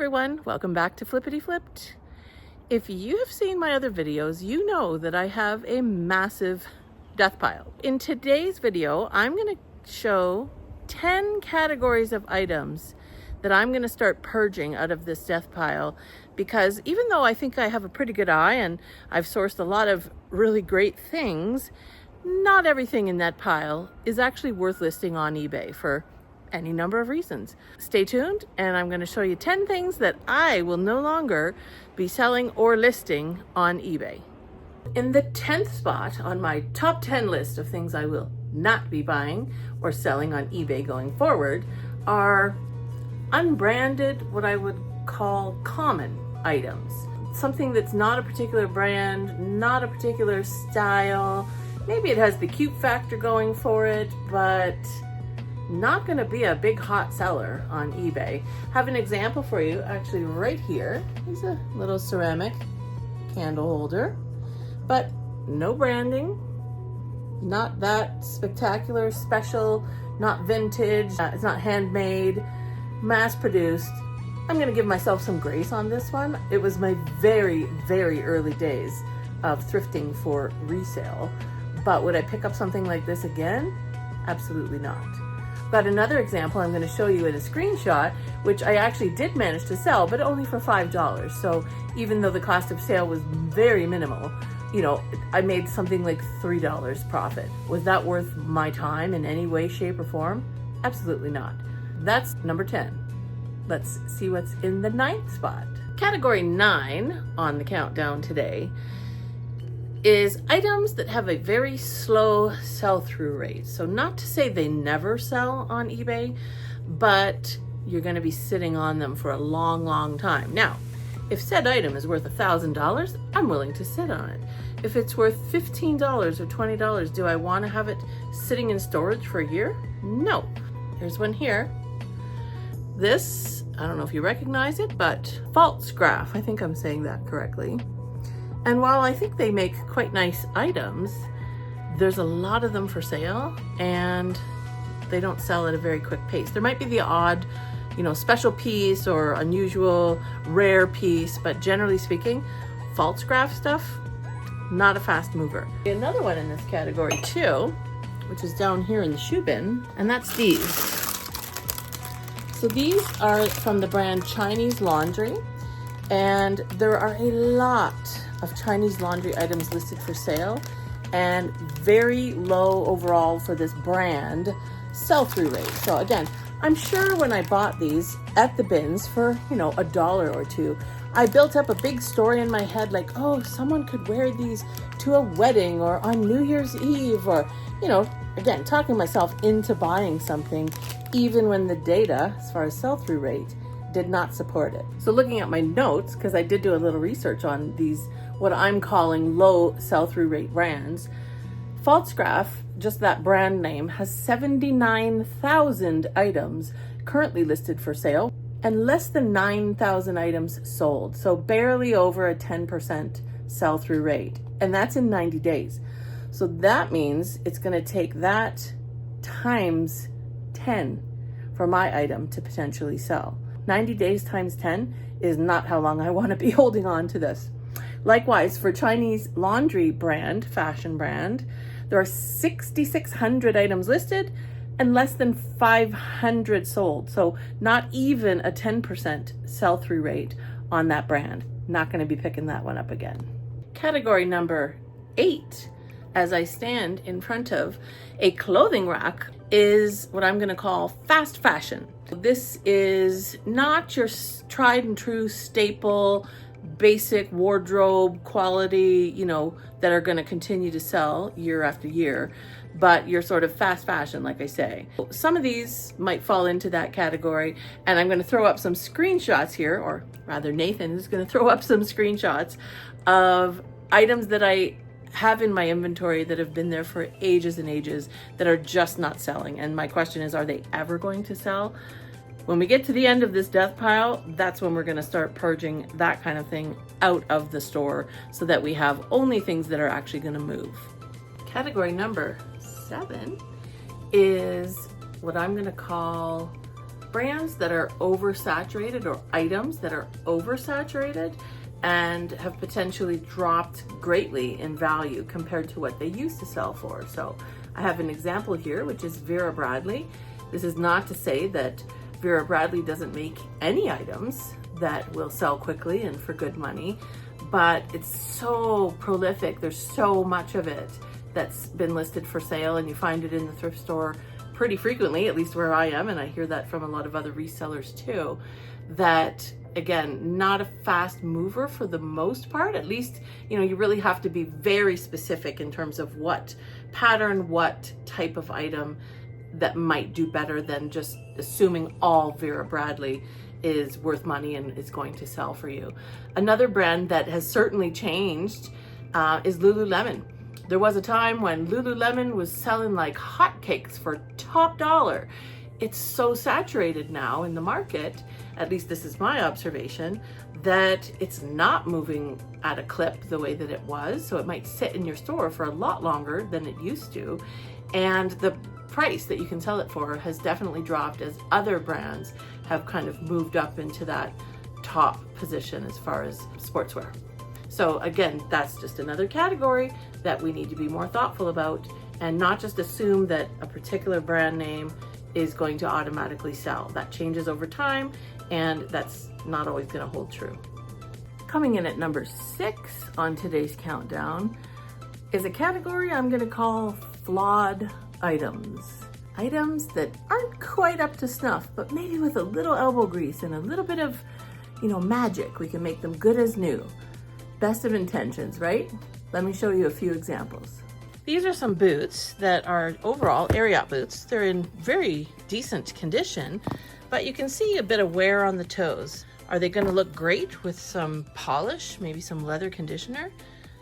everyone, welcome back to Flippity Flipped. If you have seen my other videos, you know that I have a massive death pile. In today's video, I'm going to show 10 categories of items that I'm going to start purging out of this death pile, because even though I think I have a pretty good eye and I've sourced a lot of really great things, not everything in that pile is actually worth listing on eBay for any number of reasons. Stay tuned, and I'm going to show you 10 things that I will no longer be selling or listing on eBay. In the 10th spot on my top 10 list of things I will not be buying or selling on eBay going forward are unbranded, what I would call common items. Something that's not a particular brand, not a particular style. Maybe it has the cute factor going for it, but not going to be a big hot seller on eBay. Have an example for you actually right here. There's a little ceramic candle holder, but no branding, not that spectacular, special, not vintage, it's not handmade, mass produced. I'm going to give myself some grace on this one. It was my very, very early days of thrifting for resale, but would I pick up something like this again? Absolutely not. Got another example I'm going to show you in a screenshot, which I actually did manage to sell, but only for $5. So even though the cost of sale was very minimal, you know, I made something like $3 profit. Was that worth my time in any way, shape, or form? Absolutely not. That's number 10. Let's see what's in the 9th spot. Category 9 on the countdown today is items that have a very slow sell-through rate. So not to say they never sell on eBay, but you're going to be sitting on them for a long, long time. Now, if said item is worth $1,000, I'm willing to sit on it. If it's worth $15 or $20, do I want to have it sitting in storage for a year? No. Here's one here. This, I don't know if you recognize it, but false graph. I think I'm saying that correctly. And while I think they make quite nice items, there's a lot of them for sale and they don't sell at a very quick pace. There might be the odd, you know, special piece or unusual rare piece, but generally speaking, false graph stuff, not a fast mover. Another one in this category too, which is down here in the shoe bin, and that's these. So these are from the brand Chinese Laundry, and there are a lot of Chinese laundry items listed for sale and very low overall for this brand sell-through rate. So again, I'm sure when I bought these at the bins for, you know, $1 or $2, I built up a big story in my head like, oh, someone could wear these to a wedding or on New Year's Eve, or, you know, again, talking myself into buying something even when the data as far as sell-through rate did not support it. So looking at my notes, because I did do a little research on these, what I'm calling low sell-through rate brands, False Graph, just that brand name, has 79,000 items currently listed for sale and less than 9,000 items sold. So barely over a 10% sell-through rate. And that's in 90 days. So that means it's going to take that times 10 for my item to potentially sell. 90 days times 10 is not how long I want to be holding on to this. Likewise, for Chinese laundry brand, fashion brand, there are 6,600 items listed and less than 500 sold. So not even a 10% sell-through rate on that brand. Not going to be picking that one up again. Category number 8, as I stand in front of a clothing rack, is what I'm going to call fast fashion. This is not your tried and true staple, basic wardrobe quality, you know, that are going to continue to sell year after year, but your sort of fast fashion, like I say. Some of these might fall into that category, and I'm going to throw up some screenshots here, or rather Nathan is going to throw up some screenshots of items that I have in my inventory that have been there for ages and ages that are just not selling. And my question is, are they ever going to sell? When we get to the end of this death pile, that's when we're going to start purging that kind of thing out of the store so that we have only things that are actually going to move. Category number 7 is what I'm going to call brands that are oversaturated or items that are oversaturated and have potentially dropped greatly in value compared to what they used to sell for. So I have an example here, which is Vera Bradley. This is not to say that Vera Bradley doesn't make any items that will sell quickly and for good money, but it's so prolific. There's so much of it that's been listed for sale, and you find it in the thrift store pretty frequently, at least where I am, and I hear that from a lot of other resellers too, that again, not a fast mover for the most part. At least, you know, you really have to be very specific in terms of what pattern, what type of item that might do better than just assuming all Vera Bradley is worth money and is going to sell for you. Another brand that has certainly changed is Lululemon. There was a time when Lululemon was selling like hotcakes for top dollar. It's so saturated now in the market, at least this is my observation, that it's not moving at a clip the way that it was. So it might sit in your store for a lot longer than it used to. And the price that you can sell it for has definitely dropped as other brands have kind of moved up into that top position as far as sportswear. So again, that's just another category that we need to be more thoughtful about and not just assume that a particular brand name is going to automatically sell. That changes over time, and that's not always going to hold true. Coming in at number 6 on today's countdown is a category I'm going to call flawed items. Items that aren't quite up to snuff, but maybe with a little elbow grease and a little bit of, you know, magic, we can make them good as new. Best of intentions, right? Let me show you a few examples. These are some boots that are overall Ariat boots. They're in very decent condition, but you can see a bit of wear on the toes. Are they going to look great with some polish, maybe some leather conditioner?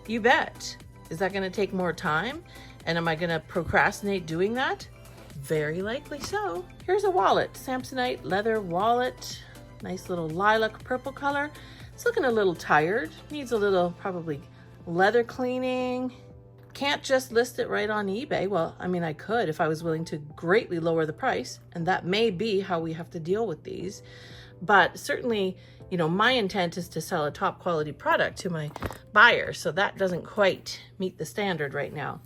You bet. Is that going to take more time? And am I going to procrastinate doing that? Very likely so. Here's a wallet, Samsonite leather wallet, nice little lilac purple color. It's looking a little tired, needs a little probably leather cleaning. Can't just list it right on eBay. Well, I mean, I could if I was willing to greatly lower the price, and that may be how we have to deal with these. But certainly, you know, my intent is to sell a top quality product to my buyer, so that doesn't quite meet the standard right now.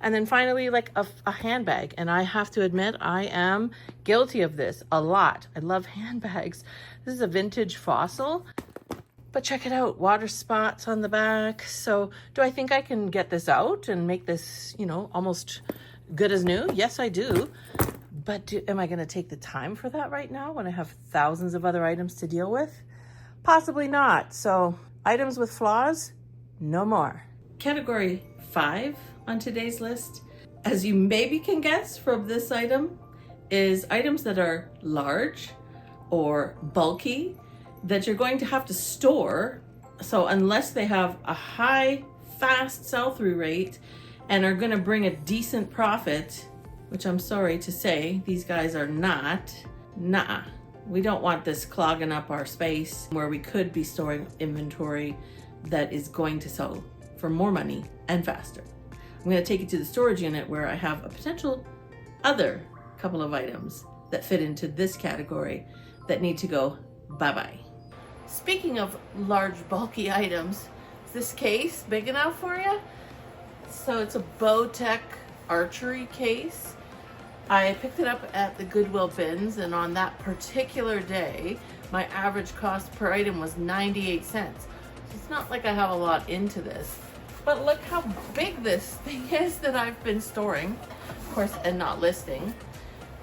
And then finally, like a handbag, and I have to admit, I am guilty of this a lot. I love handbags. This is a vintage Fossil. But check it out, water spots on the back. So do I think I can get this out and make this, you know, almost good as new? Yes, I do. But am I going to take the time for that right now when I have thousands of other items to deal with? Possibly not. So items with flaws, no more. Category 5 on today's list, as you maybe can guess from this item, is items that are large or bulky that you're going to have to store. So unless they have a high, fast sell-through rate and are going to bring a decent profit, which I'm sorry to say, these guys are not, we don't want this clogging up our space where we could be storing inventory that is going to sell for more money and faster. I'm going to take you to the storage unit where I have a potential other couple of items that fit into this category that need to go bye-bye. Speaking of large, bulky items, is this case big enough for you? So it's a Bowtech archery case. I picked it up at the Goodwill bins, and on that particular day, my average cost per item was 98 cents. So it's not like I have a lot into this, but look how big this thing is that I've been storing, of course, and not listing.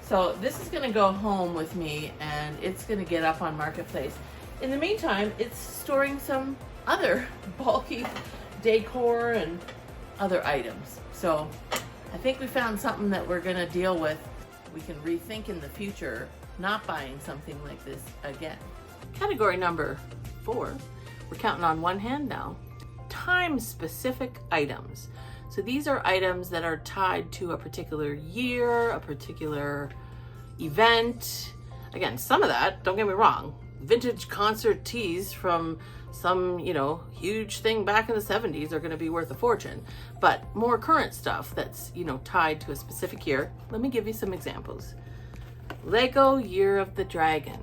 So this is gonna go home with me, and it's gonna get up on Marketplace. In the meantime, it's storing some other bulky decor and other items. So I think we found something that we're gonna deal with. We can rethink in the future, not buying something like this again. Category number 4, we're counting on one hand now. Time-specific items. So these are items that are tied to a particular year, a particular event. Again, some of that, don't get me wrong, vintage concert tees from some, you know, huge thing back in the 70s are going to be worth a fortune. But more current stuff that's, you know, tied to a specific year. Let me give you some examples. Lego Year of the Dragon.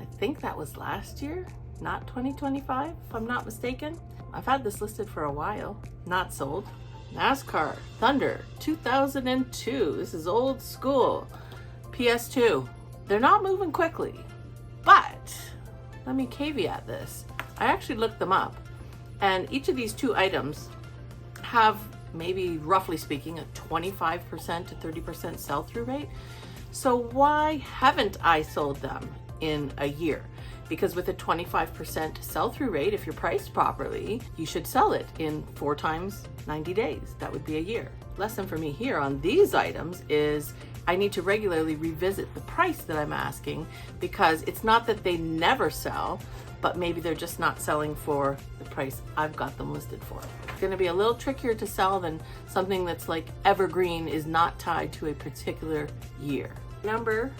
I think that was last year, not 2025, if I'm not mistaken. I've had this listed for a while, not sold. NASCAR Thunder 2002. This is old school. PS2. They're not moving quickly, but let me caveat this. I actually looked them up, and each of these two items have, maybe roughly speaking, a 25% to 30% sell-through rate. So why haven't I sold them in a year? Because with a 25% sell-through rate, if you're priced properly, you should sell it in 4 times 90 days. That would be a year. Lesson for me here on these items is I need to regularly revisit the price that I'm asking, because it's not that they never sell, but maybe they're just not selling for the price I've got them listed for. It's gonna be a little trickier to sell than something that's like evergreen, is not tied to a particular year. Number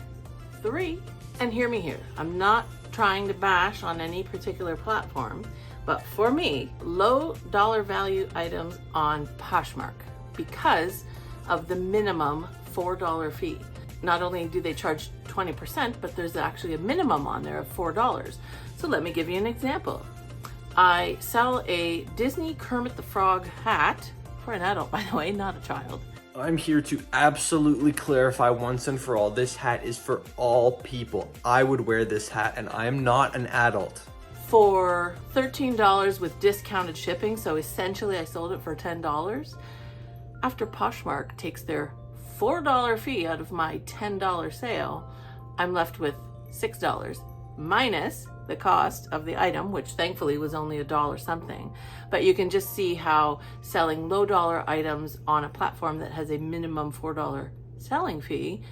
3, and hear me here, I'm not trying to bash on any particular platform, but for me, low dollar value items on Poshmark, because of the minimum $4 fee. Not only do they charge 20%, but there's actually a minimum on there of $4. So let me give you an example. I sell a Disney Kermit the Frog hat, for an adult by the way, not a child. I'm here to absolutely clarify once and for all, this hat is for all people. I would wear this hat and I am not an adult. For $13 with discounted shipping, so essentially I sold it for $10. After Poshmark takes their $4 fee out of my $10 sale, I'm left with $6 minus the cost of the item, which thankfully was only $1 something. But you can just see how selling low dollar items on a platform that has a minimum $4 selling fee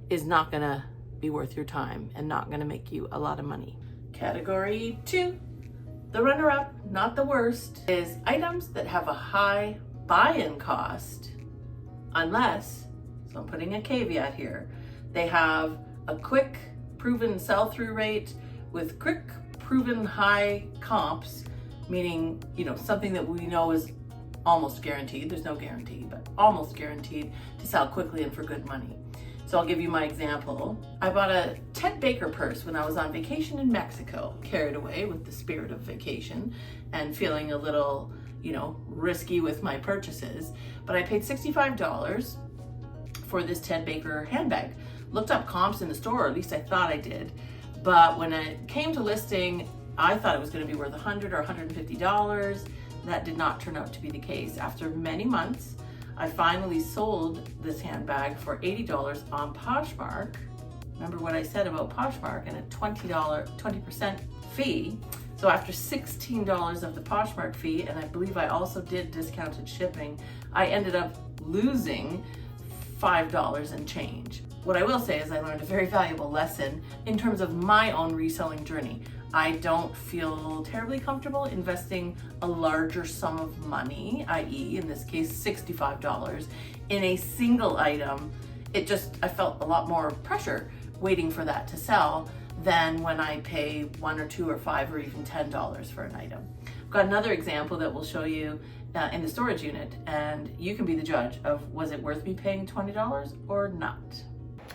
is not gonna be worth your time and not gonna make you a lot of money. Category 2, the runner-up, not the worst, is items that have a high buy-in cost, unless, so I'm putting a caveat here, they have a quick proven sell-through rate with quick proven high comps, meaning, you know, something that we know is almost guaranteed, there's no guarantee, but almost guaranteed to sell quickly and for good money. So I'll give you my example. I bought a Ted Baker purse when I was on vacation in Mexico, carried away with the spirit of vacation and feeling a little, you know, risky with my purchases. But I paid $65 for this Ted Baker handbag. Looked up comps in the store, or at least I thought I did. But when it came to listing, I thought it was going to be worth $100 or $150. That did not turn out to be the case. After many months, I finally sold this handbag for $80 on Poshmark. Remember what I said about Poshmark and a $20% fee. So after $16 of the Poshmark fee, and I believe I also did discounted shipping, I ended up losing $5 and change. What I will say is I learned a very valuable lesson in terms of my own reselling journey. I don't feel terribly comfortable investing a larger sum of money, i.e. in this case $65, in a single item. I felt a lot more pressure waiting for that to sell than when I pay $1 or $2 or $5 or even $10 for an item. I've got another example that we'll show you in the storage unit, and you can be the judge of, was it worth me paying $20 or not?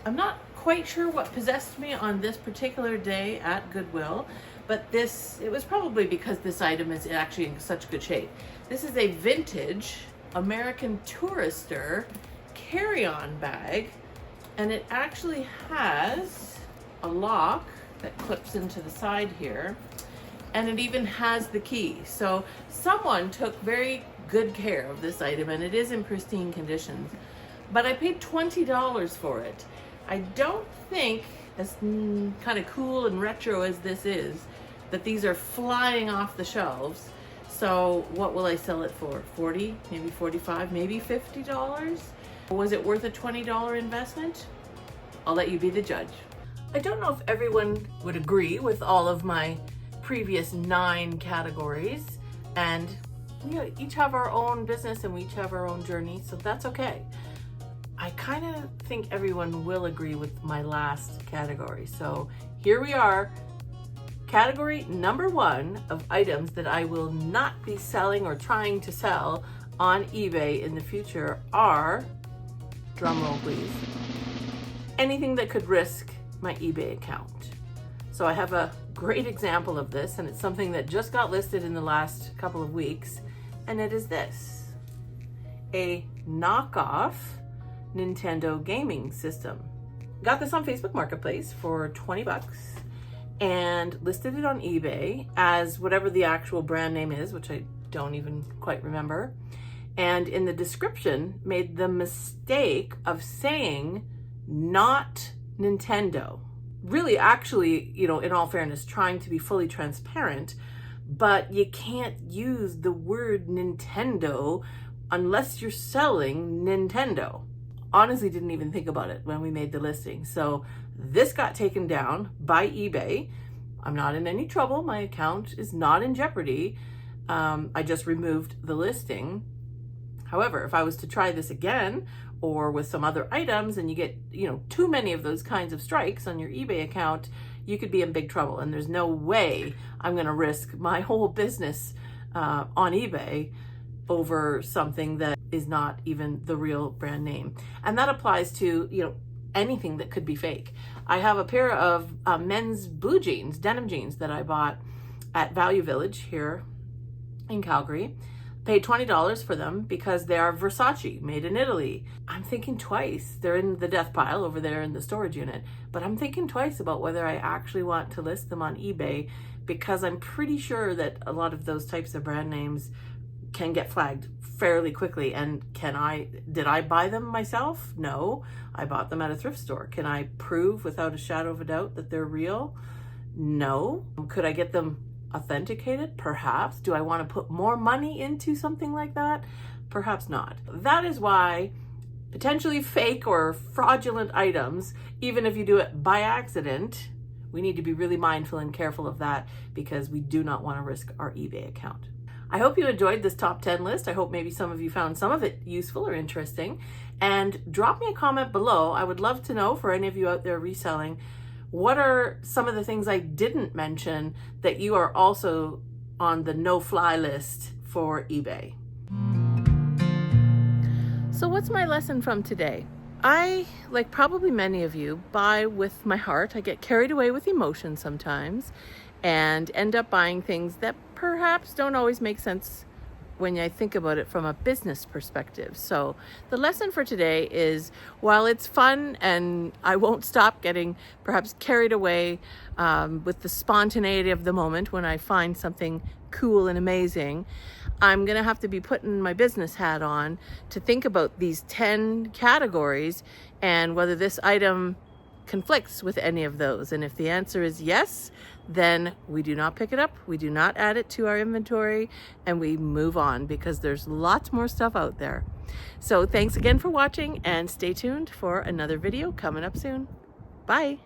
I'm not quite sure what possessed me on this particular day at Goodwill, but it was probably because this item is actually in such good shape. This is a vintage American Tourister carry-on bag, and it actually has a lock that clips into the side here, and it even has the key. So someone took very good care of this item, and it is in pristine condition. But I paid $20 for it. I don't think, as kind of cool and retro as this is, that these are flying off the shelves. So what will I sell it for? 40, maybe 45, maybe $50? Was it worth a $20 investment? I'll let you be the judge. I don't know if everyone would agree with all of my previous 9 categories, and we each have our own business and we each have our own journey, so that's okay. I kind of think everyone will agree with my last category. So here we are. Category number 1 of items that I will not be selling or trying to sell on eBay in the future are, drumroll please, anything that could risk my eBay account. So I have a great example of this, and it's something that just got listed in the last couple of weeks, and it is this: a knockoff Nintendo gaming system. Got this on Facebook Marketplace for 20 bucks and listed it on eBay as whatever the actual brand name is, which I don't even quite remember. And in the description made the mistake of saying not Nintendo. Really, actually, you know, in all fairness, trying to be fully transparent, but you can't use the word Nintendo unless you're selling Nintendo. Honestly, didn't even think about it when we made the listing. So this got taken down by eBay. I'm not in any trouble. My account is not in jeopardy. I just removed the listing. However, if I was to try this again, or with some other items, and you get, you know, too many of those kinds of strikes on your eBay account, you could be in big trouble. And there's no way I'm going to risk my whole business on eBay over something that is not even the real brand name. And that applies to, you know, anything that could be fake. I have a pair of men's blue jeans, denim jeans, that I bought at Value Village here in Calgary. Paid $20 for them because they are Versace, made in Italy. I'm thinking twice. They're in the death pile over there in the storage unit, but I'm thinking twice about whether I actually want to list them on eBay, because I'm pretty sure that a lot of those types of brand names can get flagged fairly quickly. And did I buy them myself? No, I bought them at a thrift store. Can I prove without a shadow of a doubt that they're real? No. Could I get them authenticated? Perhaps. Do I want to put more money into something like that? Perhaps not. That is why potentially fake or fraudulent items, even if you do it by accident, we need to be really mindful and careful of that, because we do not want to risk our eBay account. I hope you enjoyed this top 10 list. I hope maybe some of you found some of it useful or interesting. And drop me a comment below. I would love to know, for any of you out there reselling, what are some of the things I didn't mention that you are also on the no-fly list for eBay? So what's my lesson from today? I, like probably many of you, buy with my heart. I get carried away with emotion sometimes and end up buying things that perhaps don't always make sense when I think about it from a business perspective. So the lesson for today is, while it's fun and I won't stop getting perhaps carried away with the spontaneity of the moment when I find something cool and amazing, I'm gonna have to be putting my business hat on to think about these 10 categories and whether this item conflicts with any of those. And if the answer is yes, then we do not pick it up, we do not add it to our inventory, and we move on, because there's lots more stuff out there. So thanks again for watching, and stay tuned for another video coming up soon. Bye.